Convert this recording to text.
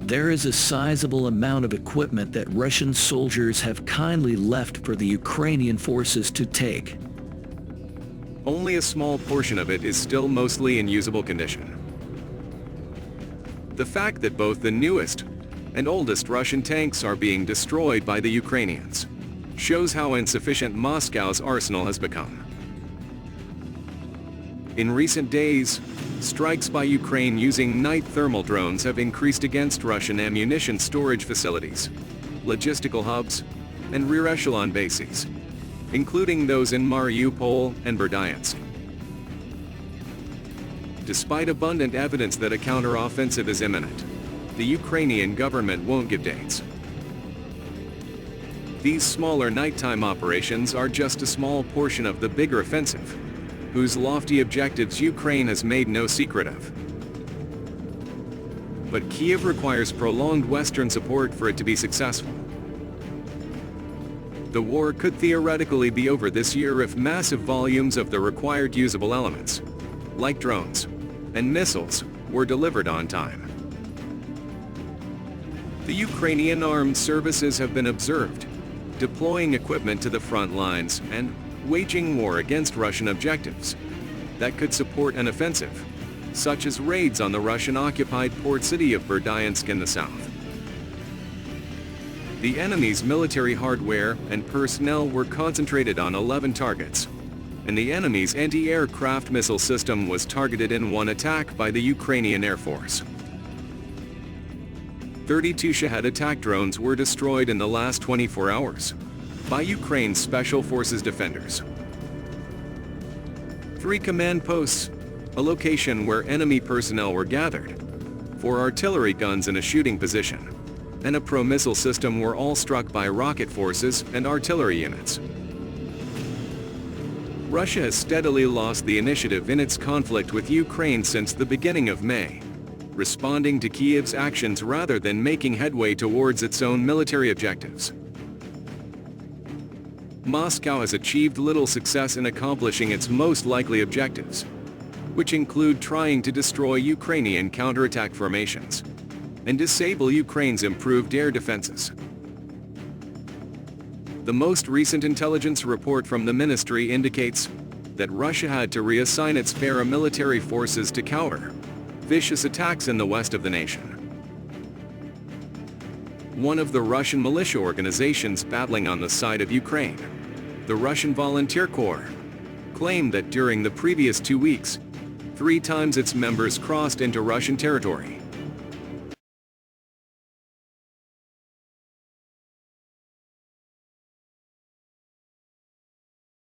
there is a sizable amount of equipment that Russian soldiers have kindly left for the Ukrainian forces to take. Only a small portion of it is still mostly in usable condition. The fact that both the newest and oldest Russian tanks are being destroyed by the Ukrainians shows how insufficient Moscow's arsenal has become. In recent days, strikes by Ukraine using night thermal drones have increased against Russian ammunition storage facilities, logistical hubs, and rear echelon bases, including those in Mariupol and Berdyansk. Despite abundant evidence that a counter-offensive is imminent, the Ukrainian government won't give dates. These smaller nighttime operations are just a small portion of the bigger offensive, whose lofty objectives Ukraine has made no secret of. But Kiev requires prolonged Western support for it to be successful. The war could theoretically be over this year if massive volumes of the required usable elements, like drones and missiles, were delivered on time. The Ukrainian armed services have been observed deploying equipment to the front lines and waging war against Russian objectives that could support an offensive, such as raids on the Russian-occupied port city of Berdyansk in the south. The enemy's military hardware and personnel were concentrated on 11 targets, and the enemy's anti-aircraft missile system was targeted in one attack by the Ukrainian Air Force. 32 Shahed attack drones were destroyed in the last 24 hours by Ukraine's Special Forces defenders. 3 command posts, a location where enemy personnel were gathered, 4 artillery guns in a shooting position, and a pro-missile system were all struck by rocket forces and artillery units. Russia has steadily lost the initiative in its conflict with Ukraine since the beginning of May, responding to Kiev's actions rather than making headway towards its own military objectives. Moscow has achieved little success in accomplishing its most likely objectives, which include trying to destroy Ukrainian counterattack formations and disable Ukraine's improved air defenses. The most recent intelligence report from the ministry indicates that Russia had to reassign its paramilitary forces to counter vicious attacks in the west of the nation. One of the Russian militia organizations battling on the side of Ukraine, the Russian Volunteer Corps, claimed that during the previous 2 weeks, 3 times its members crossed into Russian territory.